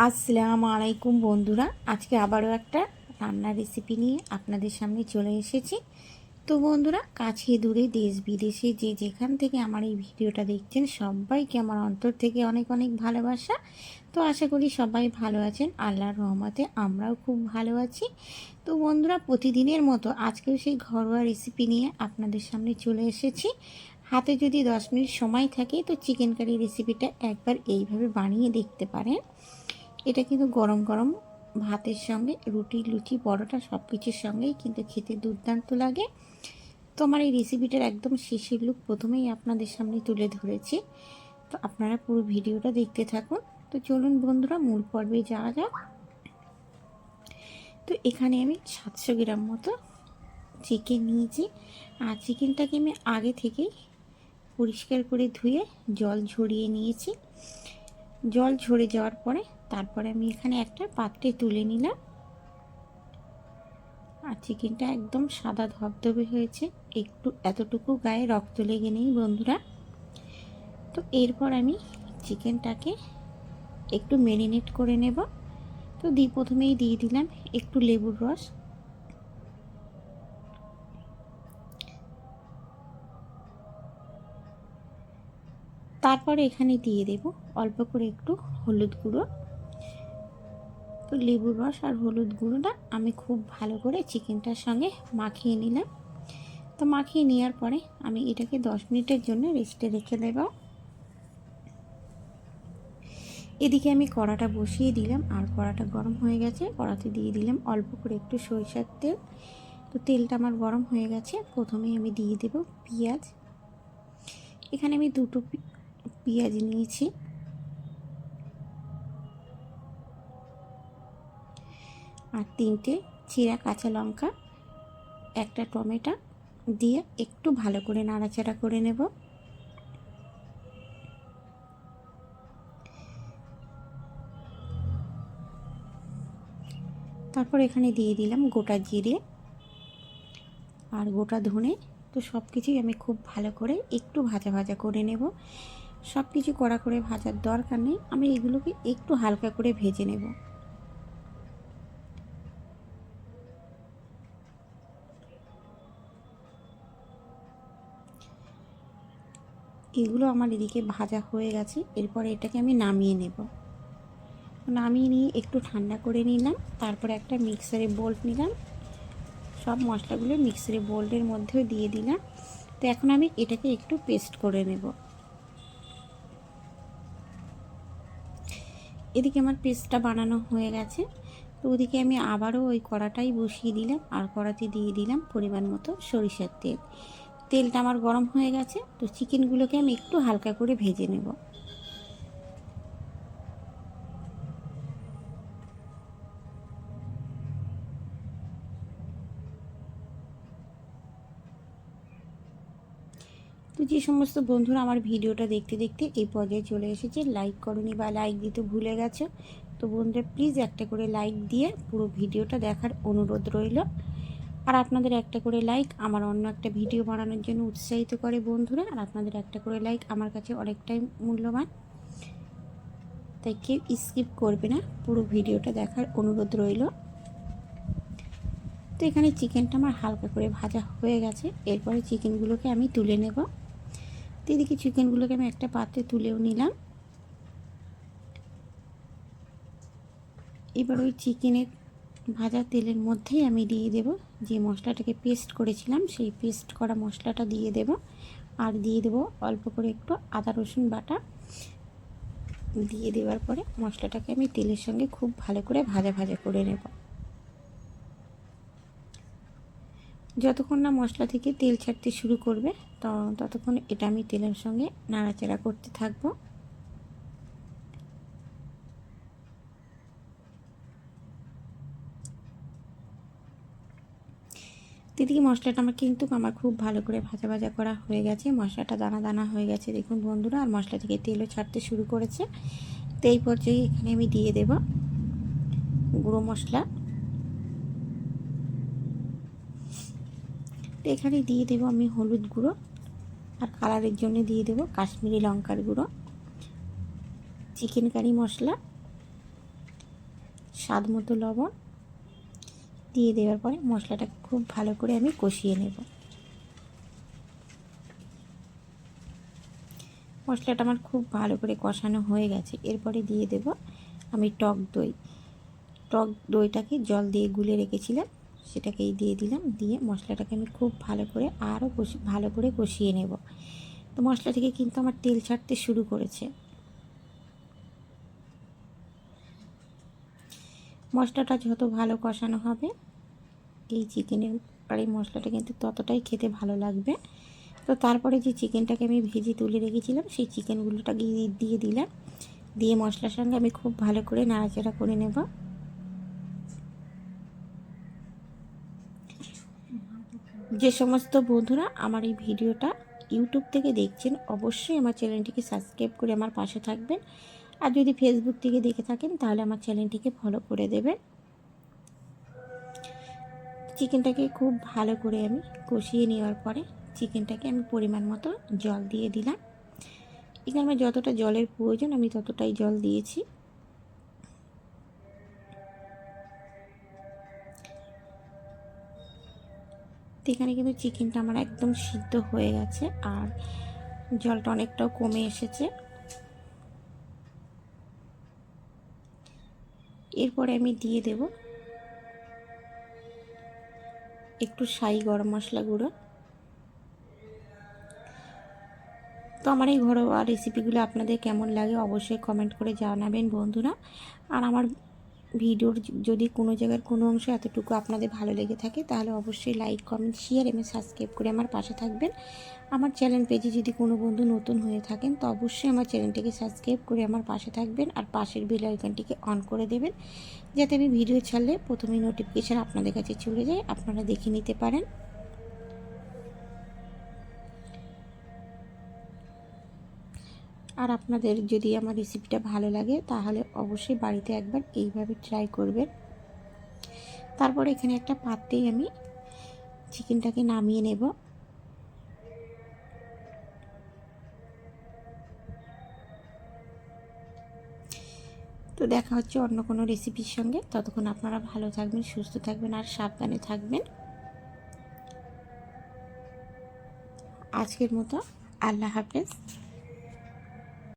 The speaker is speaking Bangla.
আসসালামু আলাইকুম বন্ধুরা, আজকে আবারও একটা রান্নার রেসিপি নিয়ে আপনাদের সামনে চলে এসেছি। তো বন্ধুরা, কাছে দূরে দেশ বিদেশে যে যেখান থেকে আমার এই ভিডিওটা দেখছেন সবাইকে আমার অন্তর থেকে অনেক অনেক ভালোবাসা। তো আশা করি সবাই ভালো আছেন, আল্লাহর রহমতে আমরাও খুব ভালো আছি। তো বন্ধুরা, প্রতিদিনের মতো আজকেও সেই ঘরোয়া রেসিপি নিয়ে আপনাদের সামনে চলে এসেছি। হাতে যদি 10 মিনিট সময় থাকে তো চিকেন কারি রেসিপিটা একবার এইভাবে বানিয়ে দেখতে পারেন। এটা কিন্তু গরম গরম ভাতের সঙ্গে, রুটি, লুচি, পরোটা সব কিছুর সঙ্গেই কিন্তু খেতে দুর্দান্ত লাগে। তো আমার এই রেসিপিটার একদম শেষের লুক প্রথমেই আপনাদের সামনে তুলে ধরেছি। তো আপনারা পুরো ভিডিওটা দেখতে থাকুন। তো চলুন বন্ধুরা, মূল পর্বে যাওয়া যাক। তো এখানে আমি 700 গ্রাম মতো চিকেন নিয়েছি। আর চিকেনটাকে আমি আগে থেকেই পরিষ্কার করে ধুয়ে জল ঝরিয়ে নিয়েছি। জল ঝরে যাওয়ার পরে তারপরে আমি এখানে একটা পাত্রে তুলে নিলাম। আর চিকেনটা একদম সাদা ধবধবে হয়েছে, একটু এতটুকু গায়ে রক্ত লেগে নেই বন্ধুরা। তো এরপর আমি চিকেনটাকে একটু ম্যারিনেট করে নেব। তো প্রথমেই দিয়ে দিলাম একটু লেবুর রস, তারপরে এখানে দিয়ে দেব অল্প করে একটু হলুদ গুঁড়ো। তো লেবুর রস আর হলুদ গুঁড়োটা আমি খুব ভালো করে চিকেনটার সঙ্গে মাখিয়ে নিলাম। তো মাখিয়ে নেওয়ার পরে আমি এটাকে 10 মিনিটের জন্য রেস্টে রেখে দেব। এদিকে আমি কড়াটা বসিয়ে দিলাম, আর কড়াটা গরম হয়ে গেছে। কড়াতে দিয়ে দিলাম অল্প করে একটু সরিষার তেল। তো তেলটা আমার গরম হয়ে গেছে। প্রথমে আমি দিয়ে দেব পেঁয়াজ। এখানে আমি দুটো পেঁয়াজ নিয়েছি। আর 3টে চিরা কাঁচা লঙ্কা, একটা টমেটো দিয়ে একটু ভালো করে নাড়াচাড়া করে নেব। তারপর এখানে দিয়ে দিলাম গোটা জিরে আর গোটা ধনে। তো সব কিছুই আমি খুব ভালো করে একটু ভাজা ভাজা করে নেব। সব কিছু কড়া করে ভাজার দরকার নেই, আমি এগুলোকে একটু হালকা করে ভেজে নেব। এগুলো আমার এদিকে ভাজা হয়ে গেছে। এরপরে এটাকে আমি নামিয়ে নেব। নামিয়ে নিয়ে একটু ঠান্ডা করে নিলাম। তারপরে একটা মিক্সারে বোল্ট নিলাম, সব মশলাগুলো মিক্সারে বোল্টের মধ্যেও দিয়ে দিলাম। তো এখন আমি এটাকে একটু পেস্ট করে নেব। এদিকে আমার পেস্টটা বানানো হয়ে গেছে। তো ওদিকে আমি আবারও ওই কড়াটাই বসিয়ে দিলাম, আর কড়াতে দিয়ে দিলাম পরিমাণ মতো সরিষার তেল। তেলটা আমার গরম হয়ে গেছে। তো চিকেনগুলোকে আমি একটু হালকা করে ভেজে নেব। তো যে সমস্ত বন্ধুরা আমার ভিডিওটা দেখতে দেখতে এই পর্যায়ে চলে এসেছে, লাইক করনি বা লাইক দিতে ভুলে গেছো, তো বন্ধুরা প্লিজ একটা করে লাইক দিয়ে পুরো ভিডিওটা দেখার অনুরোধ রইল। আর আপনাদের একটা করে লাইক আমার অন্য একটা ভিডিও বানানোর জন্য উৎসাহিত করে বন্ধুরা। আর আপনাদের একটা করে লাইক আমার কাছে অনেকটাই মূল্যবান, তাই কেউ স্কিপ করবে না, পুরো ভিডিওটা দেখার অনুরোধ রইল। তো এখানে চিকেনটা আমার হালকা করে ভাজা হয়ে গেছে। এরপরে চিকেনগুলোকে আমি তুলে নেব। তো এদিকে চিকেনগুলোকে আমি একটা পাত্রে তুলেও নিলাম। এবার ওই চিকেনের ভাজা তেলের মধ্যেই আমি দিয়ে দেব যে মশলাটাকে পেস্ট করেছিলাম, সেই পেস্ট করা মশলাটা দিয়ে দেব। আর দিয়ে দেব অল্প করে একটু আদা রসুন বাটা। দিয়ে দেওয়ার পরে মশলাটাকে আমি তেলের সঙ্গে খুব ভালো করে ভাজা ভাজা করে নেব। যতক্ষণ না মশলা থেকে তেল ছাড়তে শুরু করবে ততক্ষণ এটা আমি তেলের সঙ্গে নাড়াচাড়া করতে থাকবো। এদিকে মশলাটা আমার খুব ভালো করে ভাজা ভাজা করা হয়ে গেছে। মশলাটা দানা দানা হয়ে গেছে দেখুন বন্ধুরা, আর মশলা থেকে তেলও ছাড়তে শুরু করেছে। তো এই পর্যায়ে এখানে আমি দিয়ে দেব গুঁড়ো মশলা। তো এখানে দিয়ে দেব আমি হলুদ গুঁড়ো, আর কালারের জন্য দিয়ে দেব কাশ্মীরি লঙ্কার গুঁড়ো, চিকেন কারি মশলা, স্বাদ মতো লবণ দিয়ে দেওয়ার পরে মশলাটাকে খুব ভালো করে আমি কষিয়ে নেব। মশলাটা আমার খুব ভালো করে কষানো হয়ে গেছে। এরপরে দিয়ে দেব আমি টক দই। টক দইটাকে জল দিয়ে গুলে রেখেছিলাম, সেটাকেই দিয়ে দিলাম। দিয়ে মশলাটাকে আমি খুব ভালো করে আরও ভালো করে কষিয়ে নেব। তো মশলা থেকে কিন্তু আমার তেল ছাড়তে শুরু করেছে। মশলাটা যত ভালো কষানো হবে এই চিকেনের এই মশলাটা কিন্তু ততটাই খেতে ভালো লাগবে। তো তারপরে যে চিকেনটাকে আমি ভেজে তুলে রেখেছিলাম সেই চিকেনগুলোটা দিয়ে দিলাম। দিয়ে মশলার সঙ্গে আমি খুব ভালো করে নাড়াচাড়া করে নেব। যে সমস্ত বন্ধুরা আমার এই ভিডিওটা ইউটিউব থেকে দেখছেন অবশ্যই আমার চ্যানেলটিকে সাবস্ক্রাইব করে আমার পাশে থাকবেন। আর যদি ফেসবুক থেকে দেখে থাকেন তাহলে আমার চ্যানেলটিকে ফলো করে দেবেন। চিকেনটাকে খুব ভালো করে আমি কষিয়ে নেওয়ার পরে চিকেনটাকে আমি পরিমাণ মতো জল দিয়ে দিলাম। এখানে আমার যতটা জলের প্রয়োজন আমি ততটাই জল দিয়েছি। এখানে কিন্তু চিকেনটা আমার একদম সিদ্ধ হয়ে গেছে আর জলটা অনেকটাও কমে এসেছে। এরপরে আমি দিয়ে দেব একটু শাহি গরম মশলা গুঁড়ো। তো আমার এই ঘরোয়া রেসিপিগুলো আপনাদের কেমন লাগে অবশ্যই কমেন্ট করে জানাবেন বন্ধুরা। আর আমার ভিডিওর যদি কোনো জায়গার কোনো অংশ এতটুকু আপনাদের ভালো লেগে থাকে তাহলে অবশ্যই লাইক কমেন্ট শেয়ার এবং সাবস্ক্রাইব করে আমার পাশে থাকবেন। আমার চ্যানেল পেজে যদি কোনো বন্ধু নতুন হয়ে থাকেন তো অবশ্যই আমার চ্যানেলটিকে সাবস্ক্রাইব করে আমার পাশে থাকবেন আর পাশের বেল আইকনটিকে অন করে দেবেন, যাতে আমি ভিডিও ছাড়লে প্রথমেই নোটিফিকেশান আপনাদের কাছে চলে যায়, আপনারা দেখে নিতে পারেন। আর আপনাদের যদি আমার রেসিপিটা ভালো লাগে তাহলে অবশ্যই বাড়িতে একবার এইভাবে ট্রাই করবেন। তারপরে এখানে একটা পাত্রেই আমি চিকেনটাকে নামিয়ে নেব। তো দেখা হচ্ছে অন্য কোনো রেসিপির সঙ্গে। ততক্ষণ আপনারা ভালো থাকবেন, সুস্থ থাকবেন আর সাবধানে থাকবেন। আজকের মতো আল্লাহ হাফেজ।